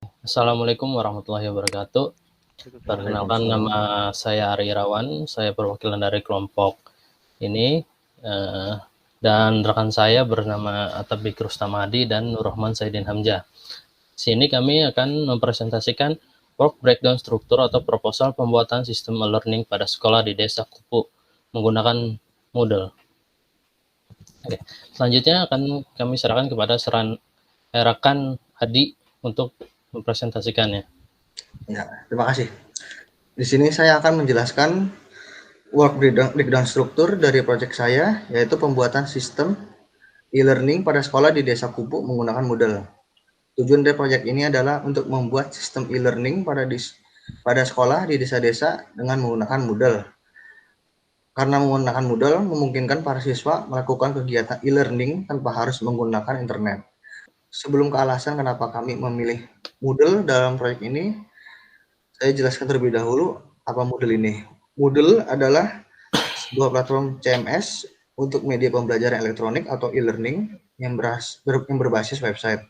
Assalamualaikum warahmatullahi wabarakatuh. Perkenalkan nama saya Ari Irawan, saya perwakilan dari kelompok ini, dan rekan saya bernama Atabik Rustamadi dan Nur Rahman Saidin Hamzah. Sini kami akan mempresentasikan work breakdown struktur atau proposal pembuatan sistem e-learning pada sekolah di Desa Kupu menggunakan Moodle. Oke. Selanjutnya akan kami serahkan kepada rekan Hadi untuk mempresentasikannya. Ya, terima kasih. Di sini saya akan menjelaskan work breakdown struktur dari proyek saya, yaitu pembuatan sistem e-learning pada sekolah di Desa Kupu menggunakan Moodle. Tujuan dari proyek ini adalah untuk membuat sistem e-learning pada sekolah di desa-desa dengan menggunakan Moodle. Karena menggunakan Moodle memungkinkan para siswa melakukan kegiatan e-learning tanpa harus menggunakan internet. Sebelum ke alasan kenapa kami memilih Moodle dalam proyek ini, saya jelaskan terlebih dahulu apa Moodle ini. Moodle adalah sebuah platform CMS untuk media pembelajaran elektronik atau e-learning yang berbasis website.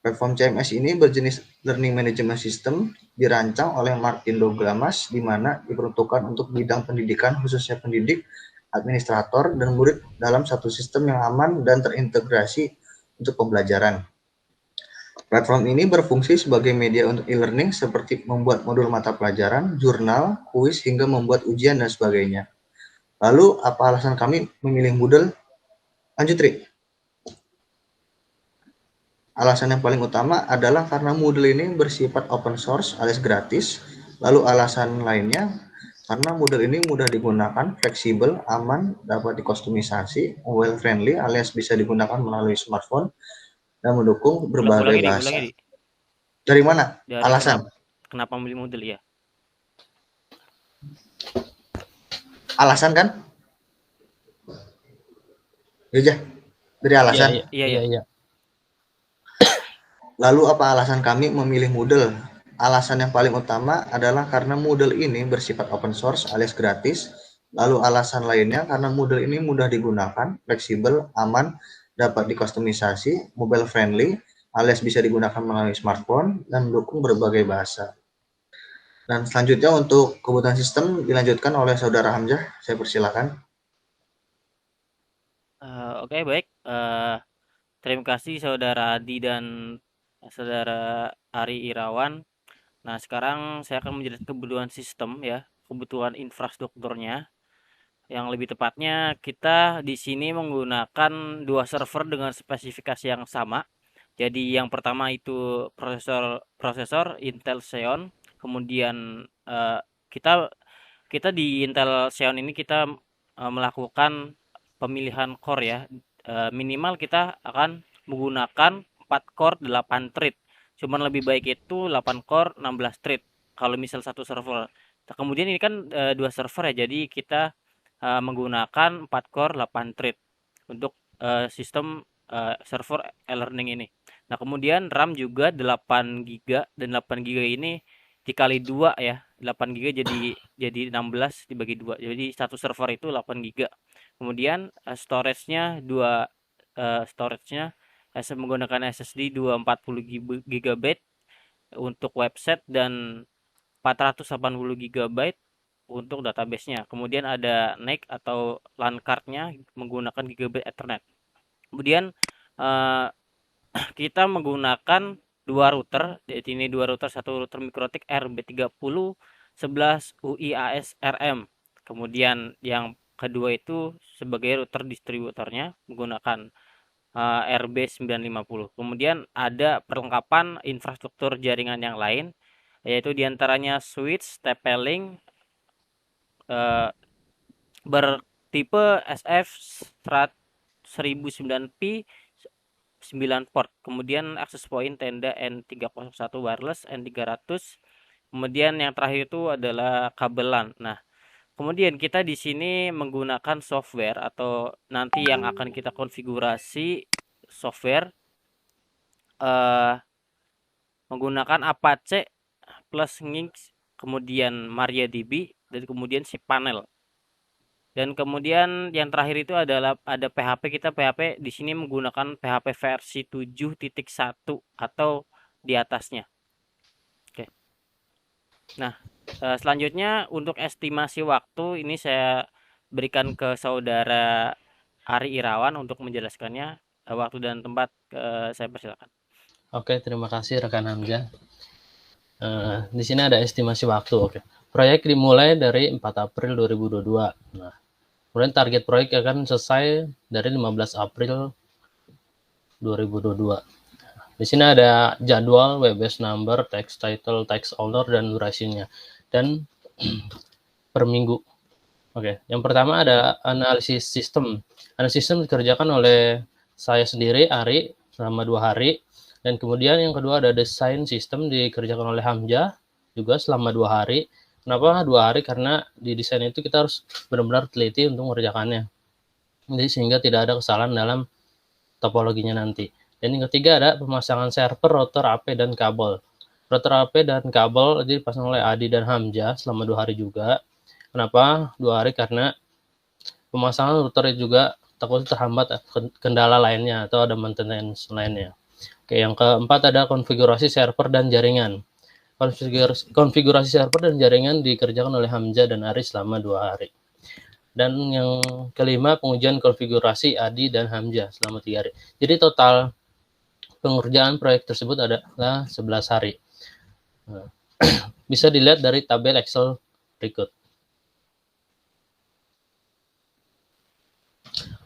Platform CMS ini berjenis Learning Management System, dirancang oleh Martin Douglas, di mana diperuntukkan untuk bidang pendidikan, khususnya pendidik, administrator, dan murid dalam satu sistem yang aman dan terintegrasi untuk pembelajaran. Platform ini berfungsi sebagai media untuk e-learning seperti membuat modul mata pelajaran, jurnal, kuis, hingga membuat ujian dan sebagainya. Lalu, apa alasan kami memilih Moodle? Lanjut, Tri. Alasan yang paling utama adalah karena Moodle ini bersifat open source alias gratis. Lalu alasan lainnya, karena Moodle ini mudah digunakan, fleksibel, aman, dapat dikustomisasi, mobile friendly alias bisa digunakan melalui smartphone, dan mendukung berbagai bahasa. Dari mana? Dari Alasan? kenapa memilih Moodle ya? Alasan kan? Ya, dari alasan. Iya. Lalu apa alasan kami memilih Moodle? Alasan yang paling utama adalah karena Moodle ini bersifat open source alias gratis. Lalu alasan lainnya karena Moodle ini mudah digunakan, fleksibel, aman, dapat dikustomisasi, mobile friendly, alias bisa digunakan melalui smartphone, dan mendukung berbagai bahasa. Dan selanjutnya untuk kebutuhan sistem dilanjutkan oleh Saudara Hamzah. Saya persilakan. Oke, baik. Terima kasih Saudara Adi dan Saudara Ari Irawan. Nah, sekarang saya akan menjelaskan kebutuhan sistem ya, kebutuhan infrastrukturnya. Yang lebih tepatnya kita di sini menggunakan dua server dengan spesifikasi yang sama. Jadi yang pertama itu prosesor Intel Xeon, kemudian kita kita di Intel Xeon ini kita melakukan pemilihan core ya. Minimal kita akan menggunakan 4 core 8 thread. Cuman lebih baik itu 8 core 16 thread kalau misal satu server. Nah, kemudian ini kan dua server ya. Jadi kita menggunakan 4 core 8 thread untuk sistem server e-learning ini. Nah, kemudian RAM juga 8 GB dan 8 GB ini dikali 2 ya. 8 GB jadi 16 dibagi 2. Jadi satu server itu 8 GB. Kemudian storage-nya menggunakan SSD 240 GB untuk website dan 480 GB untuk database-nya. Kemudian ada NIC atau LAN card-nya menggunakan gigabit Ethernet. Kemudian eh, kita menggunakan dua router, yaitu ini dua router, satu router Mikrotik RB30 11 UIAS RM. Kemudian yang kedua itu sebagai router distributornya menggunakan RB950. Kemudian ada perlengkapan infrastruktur jaringan yang lain, yaitu diantaranya switch, TP-Link, bertipe SF 1009P 9 port, kemudian access point tenda N301 wireless, N300, kemudian yang terakhir itu adalah kabel LAN. Nah, kemudian kita di sini menggunakan software atau nanti yang akan kita konfigurasi software menggunakan Apache plus Nginx, kemudian MariaDB, dan kemudian si panel. Dan kemudian yang terakhir itu adalah ada PHP. Kita PHP di sini menggunakan PHP versi 7.1 atau di atasnya. Nah, selanjutnya untuk estimasi waktu ini saya berikan ke saudara Ari Irawan untuk menjelaskannya. Waktu dan tempat saya persilakan. Oke, terima kasih rekan Hamzah. Di sini ada estimasi waktu. Oke. Proyek dimulai dari 4 April 2022. Nah, kemudian target proyek akan selesai dari 15 April 2022. Di sini ada jadwal, website number, text title, text owner, dan durasinya. Dan per minggu. Oke, yang pertama ada analisis sistem. Analisis sistem dikerjakan oleh saya sendiri, Ari, selama 2 hari. Dan kemudian yang kedua ada desain sistem dikerjakan oleh Hamzah, juga selama 2 hari. Kenapa 2 hari? Karena di desain itu kita harus benar-benar teliti untuk mengerjakannya. Jadi sehingga tidak ada kesalahan dalam topologinya nanti. Dan yang ketiga ada pemasangan server, router, AP, dan kabel. Router, AP, dan kabel dipasang oleh Adi dan Hamzah selama 2 hari juga. Kenapa 2 hari? Karena pemasangan router juga takut terhambat kendala lainnya atau ada maintenance lainnya. Oke, yang keempat ada konfigurasi server dan jaringan. Konfigurasi server dan jaringan dikerjakan oleh Hamzah dan Ari selama 2 hari. Dan yang kelima pengujian konfigurasi Adi dan Hamzah selama 3 hari. Jadi total pengerjaan proyek tersebut adalah 11 hari. Nah, bisa dilihat dari tabel Excel berikut.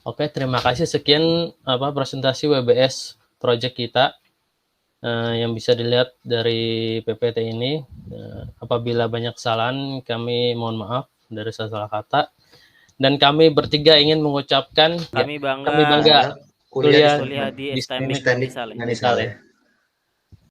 Oke, terima kasih. Sekian presentasi WBS project kita yang bisa dilihat dari PPT ini. Apabila banyak kesalahan, kami mohon maaf dari salah kata. Dan kami bertiga ingin mengucapkan Kami bangga kuliah di STM Teknik Isale. Isale.